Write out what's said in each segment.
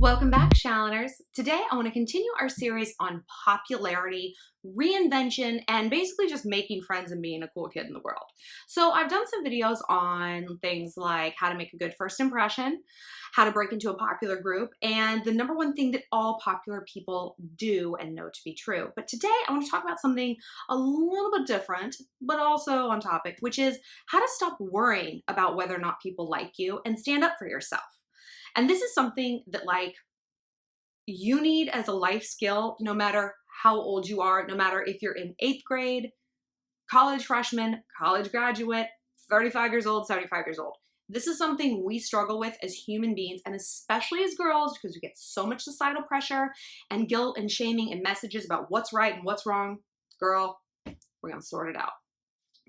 Welcome back, Shalloners. Today, I want to continue our series on popularity, reinvention, and basically just making friends and being a cool kid in the world. So I've done some videos on things like how to make a good first impression, how to break into a popular group, and the number one thing that all popular people do and know to be true. But today, I want to talk about something a little bit different, but also on topic, which is how to stop worrying about whether or not people like you and stand up for yourself. And this is something that you need as a life skill, no matter how old you are, no matter if you're in 8th grade, college freshman, college graduate, 35 years old, 75 years old. This is something we struggle with as human beings, and especially as girls, because we get so much societal pressure and guilt and shaming and messages about what's right and what's wrong. Girl, we're gonna sort it out.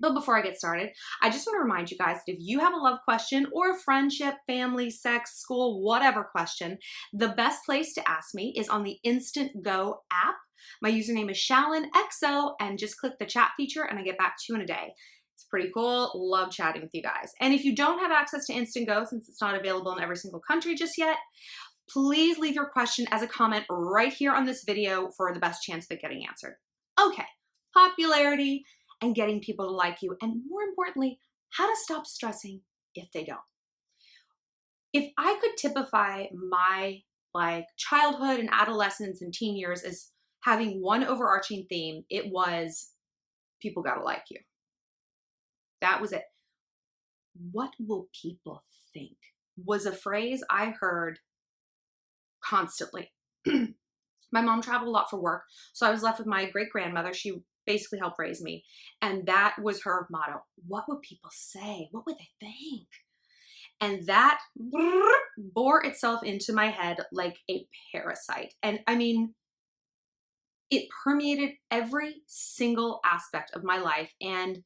But before I get started, I just want to remind you guys that if you have a love question or a friendship, family, sex, school, whatever question, the best place to ask me is on the Instant Go app. My username is ShallonXO, and just click the chat feature and I get back to you in a day. It's pretty cool. Love chatting with you guys. And if you don't have access to Instant Go, since it's not available in every single country just yet, please leave your question as a comment right here on this video for the best chance of it getting answered. Okay, popularity and getting people to like you, and more importantly, how to stop stressing if they don't. If I could typify my childhood and adolescence and teen years as having one overarching theme, it was people gotta like you. That was it. What will people think was a phrase I heard constantly. My mom traveled a lot for work, so I was left with my great-grandmother. She basically helped raise me. And that was her motto. What would people say? What would they think? And that bore itself into my head like a parasite. And I mean, it permeated every single aspect of my life and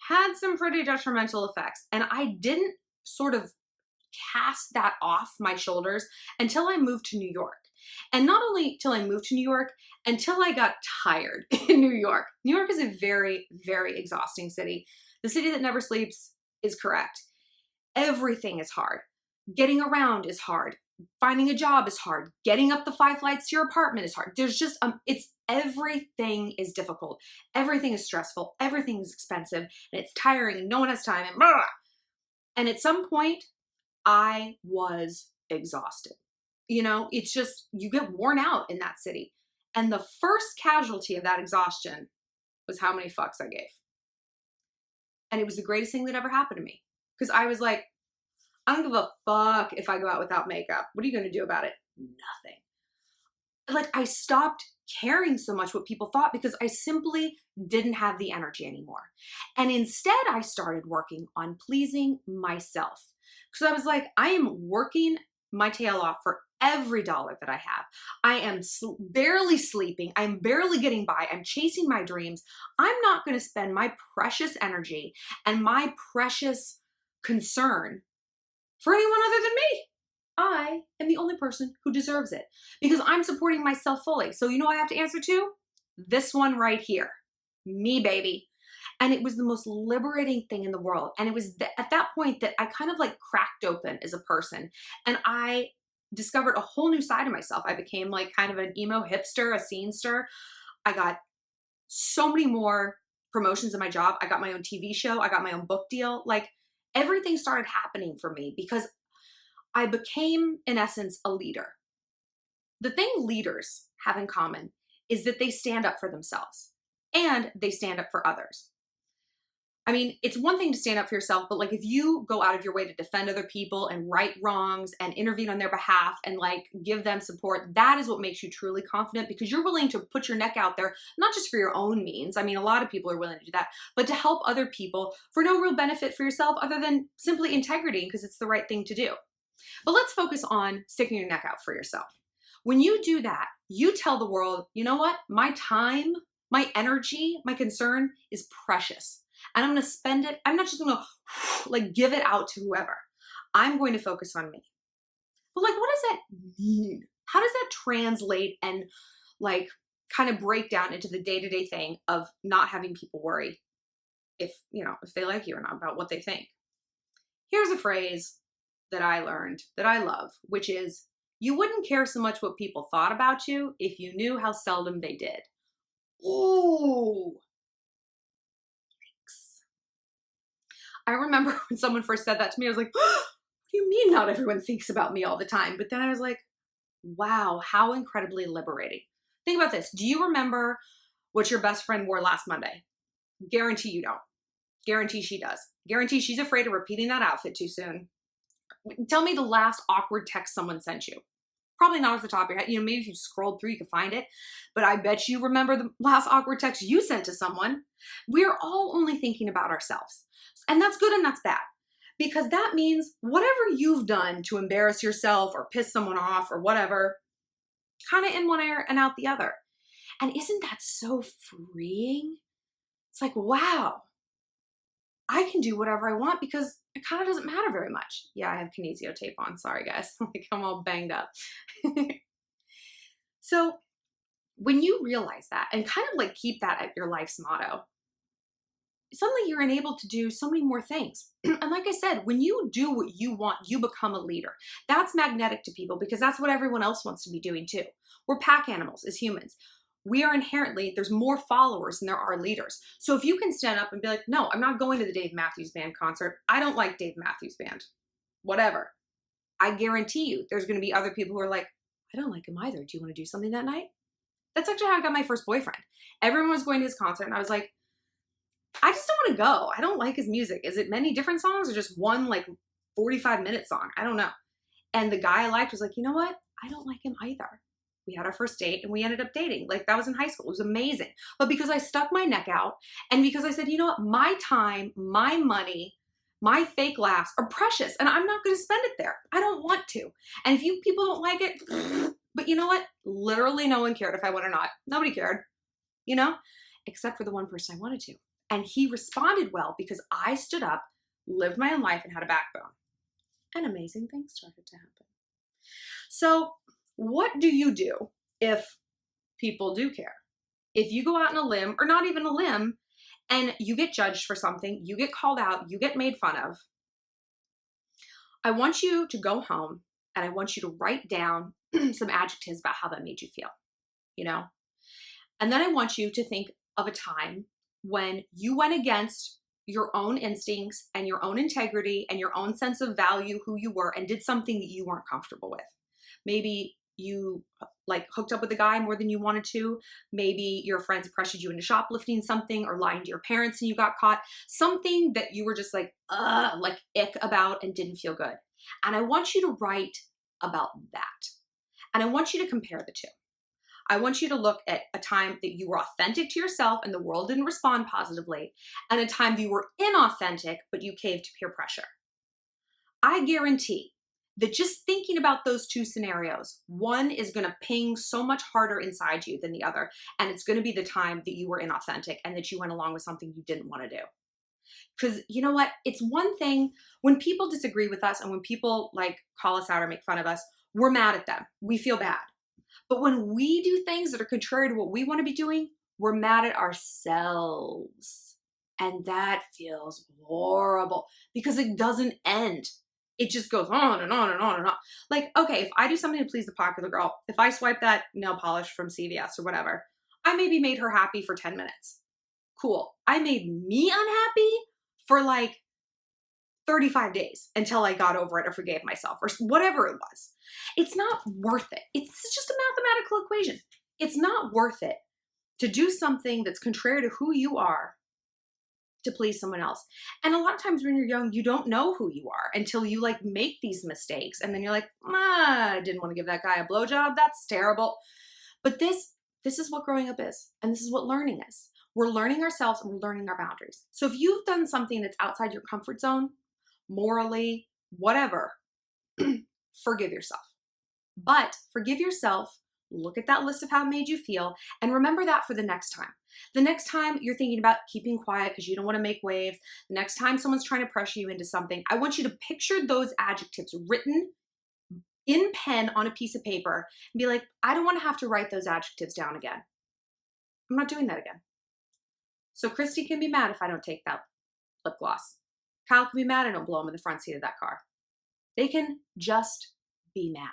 had some pretty detrimental effects. And I didn't sort of cast that off my shoulders until I moved to New York. And not only till I moved to New York, until I got tired in New York. New York is a very, very exhausting city. The city that never sleeps is correct. Everything is hard. Getting around is hard. Finding a job is hard. Getting up the 5 flights to your apartment is hard. There's just, everything is difficult. Everything is stressful. Everything is expensive. And it's tiring and no one has time and blah. And at some point, I was exhausted. You know, it's just, you get worn out in that city. And the first casualty of that exhaustion was how many fucks I gave. And it was the greatest thing that ever happened to me. Because I was like, I don't give a fuck if I go out without makeup. What are you going to do about it? Nothing. I stopped caring so much what people thought because I simply didn't have the energy anymore. And instead, I started working on pleasing myself. Because I was like, I am working my tail off for every dollar that I have. I am barely sleeping. I'm barely getting by. I'm chasing my dreams. I'm not going to spend my precious energy and my precious concern for anyone other than me. I am the only person who deserves it because I'm supporting myself fully. So you know what I have to answer to? This one right here. Me, baby. And it was the most liberating thing in the world. And it was at that point that I kind of cracked open as a person. And I discovered a whole new side of myself. I became kind of an emo hipster, a scenester. I got so many more promotions in my job. I got my own TV show. I got my own book deal. Everything started happening for me because I became, in essence, a leader. The thing leaders have in common is that they stand up for themselves and they stand up for others. I mean, it's one thing to stand up for yourself, but if you go out of your way to defend other people and right wrongs and intervene on their behalf and give them support, that is what makes you truly confident because you're willing to put your neck out there, not just for your own means. I mean, a lot of people are willing to do that, but to help other people for no real benefit for yourself other than simply integrity because it's the right thing to do. But let's focus on sticking your neck out for yourself. When you do that, you tell the world, you know what? My time, my energy, my concern is precious. And I'm going to spend it. I'm not just going to give it out to whoever. I'm going to focus on me. But what does that mean? How does that translate and kind of break down into the day-to-day thing of not having people worry if they like you or not about what they think? Here's a phrase that I learned that I love, which is You wouldn't care so much what people thought about you if you knew how seldom they did. Ooh. I remember when someone first said that to me, I was like, what do you mean not everyone thinks about me all the time? But then I was like, wow, how incredibly liberating. Think about this. Do you remember what your best friend wore last Monday? Guarantee you don't. Guarantee she does. Guarantee she's afraid of repeating that outfit too soon. Tell me the last awkward text someone sent you. Probably not off the top of your head. You know, maybe if you scrolled through, you could find it. But I bet you remember the last awkward text you sent to someone. We're all only thinking about ourselves. And that's good and that's bad. Because that means whatever you've done to embarrass yourself or piss someone off or whatever, kind of in one ear and out the other. And isn't that so freeing? It's like, wow, I can do whatever I want because it kind of doesn't matter very much. Yeah, I have kinesio tape on. Sorry, guys. Like, I'm all banged up. So when you realize that and kind of like keep that at your life's motto, suddenly you're enabled to do so many more things. And like I said, when you do what you want, you become a leader. That's magnetic to people because that's what everyone else wants to be doing too. We're pack animals as humans. We are inherently, there's more followers than there are leaders. So if you can stand up and be like, no, I'm not going to the Dave Matthews Band concert. I don't like Dave Matthews Band. Whatever. I guarantee you there's going to be other people who are like, I don't like him either. Do you want to do something that night? That's actually how I got my first boyfriend. Everyone was going to his concert and I was like, I just don't want to go. I don't like his music. Is it many different songs or just one like 45-minute song? I don't know. And the guy I liked was like, you know what? I don't like him either. We had our first date and we ended up dating. Like that was in high school. It was amazing. But because I stuck my neck out and because I said, you know what? My time, my money, my fake laughs are precious and I'm not going to spend it there. I don't want to. And if you people don't like it, but you know what? Literally no one cared if I went or not. Nobody cared, you know, except for the one person I wanted to. And he responded well because I stood up, lived my own life, and had a backbone. And amazing things started to happen. So what do you do if people do care? If you go out on a limb, or not even a limb, and you get judged for something, you get called out, you get made fun of, I want you to go home and I want you to write down some adjectives about how that made you feel, you know? And then I want you to think of a time when you went against your own instincts and your own integrity and your own sense of value, who you were, and did something that you weren't comfortable with. Maybe you like hooked up with a guy more than you wanted to. Maybe your friends pressured you into shoplifting something or lying to your parents and you got caught. Something that you were just like ick about and didn't feel good. And I want you to write about that. And I want you to compare the two. I want you to look at a time that you were authentic to yourself and the world didn't respond positively, and a time that you were inauthentic, but you caved to peer pressure. I guarantee that just thinking about those two scenarios, one is going to ping so much harder inside you than the other, and it's going to be the time that you were inauthentic and that you went along with something you didn't want to do. Because you know what? It's one thing when people disagree with us and when people like call us out or make fun of us, we're mad at them. We feel bad. But when we do things that are contrary to what we want to be doing, we're mad at ourselves. And that feels horrible because it doesn't end. It just goes on and on and on and on. Like, okay, if I do something to please the popular girl, if I swipe that nail polish from CVS or whatever, I maybe made her happy for 10 minutes. Cool. I made me unhappy for like 35 days until I got over it or forgave myself or whatever it was. It's not worth it. It's just a mathematical equation. It's not worth it to do something that's contrary to who you are to please someone else. And a lot of times when you're young, you don't know who you are until you like make these mistakes. And then you're like, I didn't want to give that guy a blowjob. That's terrible. But this is what growing up is. And this is what learning is. We're learning ourselves and we're learning our boundaries. So if you've done something that's outside your comfort zone, morally, whatever, forgive yourself. But forgive yourself, look at that list of how it made you feel, and remember that for the next time. The next time you're thinking about keeping quiet because you don't want to make waves, the next time someone's trying to pressure you into something, I want you to picture those adjectives written in pen on a piece of paper and be like, I don't want to have to write those adjectives down again. I'm not doing that again. So Christy can be mad if I don't take that lip gloss. Kyle can be mad I don't blow him in the front seat of that car. They can just be mad.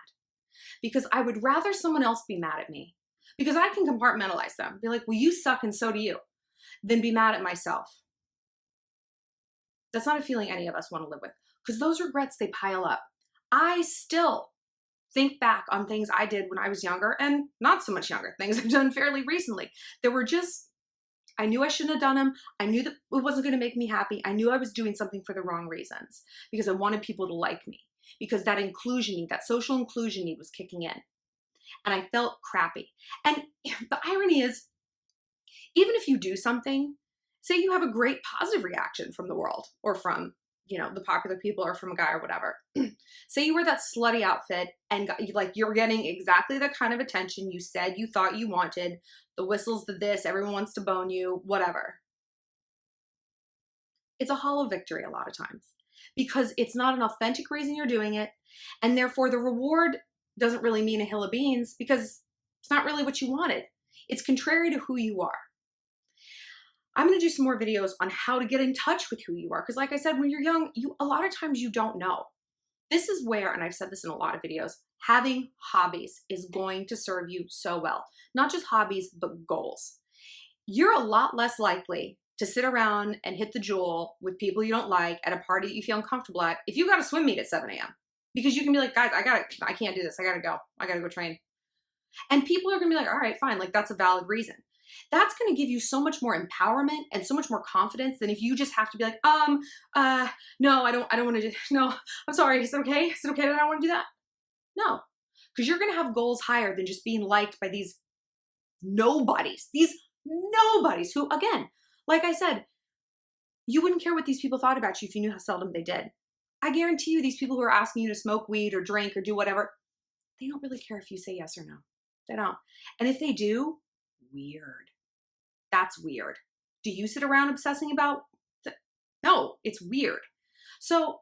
because I would rather someone else be mad at me, because I can compartmentalize them, be like, well, you suck and so do you, than be mad at myself. That's not a feeling any of us want to live with, because those regrets, they pile up. I still think back on things I did when I was younger, and not so much younger, things I've done fairly recently. There were just, I knew I shouldn't have done them. I knew that it wasn't going to make me happy. I knew I was doing something for the wrong reasons, because I wanted people to like me, because that inclusion need, that social inclusion need was kicking in. And I felt crappy. And the irony is, even if you do something, say you have a great positive reaction from the world, or from, the popular people, or from a guy or whatever. Say you wear that slutty outfit and you're getting exactly the kind of attention you said you thought you wanted, the whistles, the this, everyone wants to bone you, whatever. It's a hollow victory a lot of times, because it's not an authentic reason you're doing it, and therefore the reward doesn't really mean a hill of beans, because it's not really what you wanted. It's contrary to who you are. I'm going to do some more videos on how to get in touch with who you are, because like I said, when you're young, a lot of times you don't know. This is where, and I've said this in a lot of videos, having hobbies is going to serve you so well. Not just hobbies, but goals. You're a lot less likely to sit around and hit the jewel with people you don't like at a party that you feel uncomfortable at if you got a swim meet at 7 a.m. Because you can be like, guys, I can't do this. I gotta go train. And people are gonna be like, all right, fine. Like, that's a valid reason. That's going to give you so much more empowerment and so much more confidence than if you just have to be like, no, I don't want to do, no, I'm sorry. Is it okay? Is it okay that I don't want to do that? No, because you're going to have goals higher than just being liked by these nobodies who, again, like I said, you wouldn't care what these people thought about you if you knew how seldom they did. I guarantee you, these people who are asking you to smoke weed or drink or do whatever, they don't really care if you say yes or no. They don't. And if they do, weird. That's weird. Do you sit around obsessing about no, it's weird. So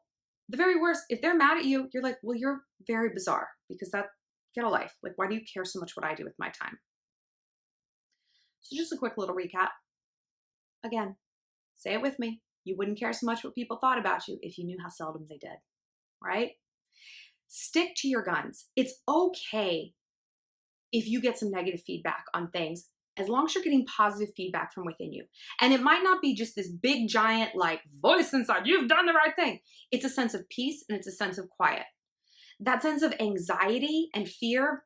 the very worst, if they're mad at you, you're like, well, you're very bizarre, because get a life. Like, why do you care so much what I do with my time? So just a quick little recap. Again, say it with me. You wouldn't care so much what people thought about you if you knew how seldom they did, right? Stick to your guns. It's okay if you get some negative feedback on things, as long as you're getting positive feedback from within you. And it might not be just this big, giant, voice inside, you've done the right thing. It's a sense of peace, and it's a sense of quiet. That sense of anxiety and fear,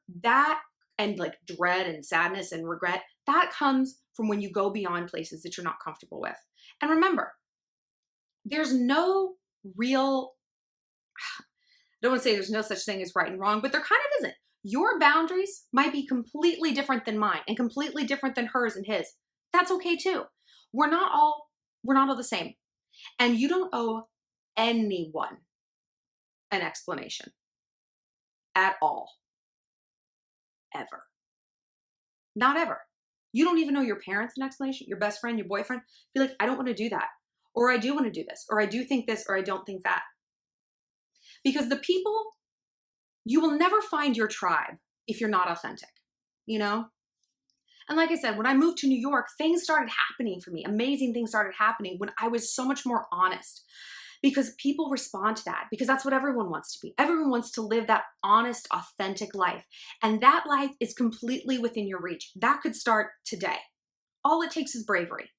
and dread and sadness and regret, that comes from when you go beyond places that you're not comfortable with. And remember, there's no real, I don't want to say there's no such thing as right and wrong, but there kind of isn't. Your boundaries might be completely different than mine, and completely different than hers and his. That's okay too. We're not all the same. And you don't owe anyone an explanation at all. Ever. Not ever. You don't even know your parents an explanation, your best friend, your boyfriend. Be like, I don't want to do that. Or I do want to do this. Or I do think this, or I don't think that. Because you will never find your tribe if you're not authentic, And like I said, when I moved to New York, things started happening for me. Amazing things started happening when I was so much more honest, because people respond to that, because that's what everyone wants to be. Everyone wants to live that honest, authentic life. And that life is completely within your reach. That could start today. All it takes is bravery.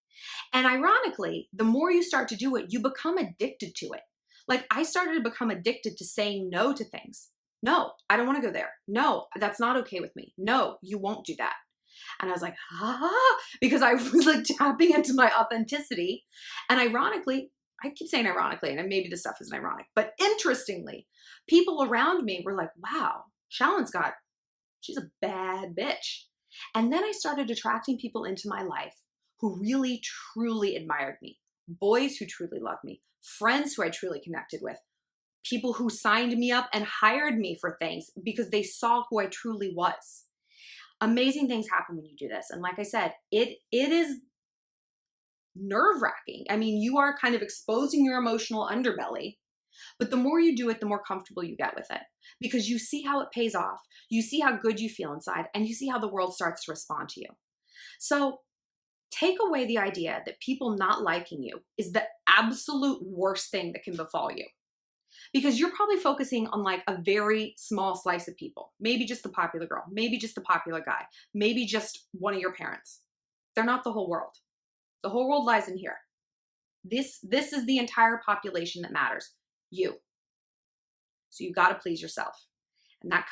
And ironically, the more you start to do it, you become addicted to it. Like, I started to become addicted to saying no to things. No, I don't want to go there. No, that's not okay with me. No, you won't do that. And I was like, because I was tapping into my authenticity. And ironically, I keep saying ironically, and maybe this stuff isn't ironic, but interestingly, people around me were like, wow, Shallon's she's a bad bitch. And then I started attracting people into my life who really, truly admired me. Boys who truly loved me. Friends who I truly connected with. People who signed me up and hired me for things because they saw who I truly was. Amazing things happen when you do this. And like I said, it is nerve-wracking. I mean, you are kind of exposing your emotional underbelly, but the more you do it, the more comfortable you get with it, because you see how it pays off. You see how good you feel inside, and you see how the world starts to respond to you. So take away the idea that people not liking you is the absolute worst thing that can befall you. because you're probably focusing on like a very small slice of people. Maybe just the popular girl, maybe just the popular guy, maybe just one of your parents. They're not the whole world. The whole world lies in here. This is the entire population that matters. You. So you got to please yourself. And that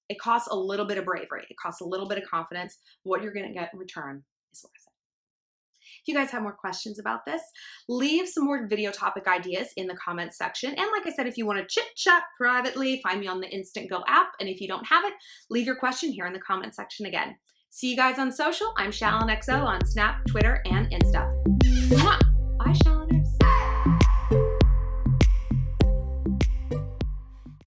it costs a little bit of bravery. It costs a little bit of confidence. What you're going to get in return is worth it. If you guys have more questions about this, leave some more video topic ideas in the comments section. And like I said, if you want to chit chat privately, find me on the Instant Go app. And if you don't have it, leave your question here in the comment section again. See you guys on social. I'm Shallon XO on Snap, Twitter, and Insta. Mwah! Bye, Shallon.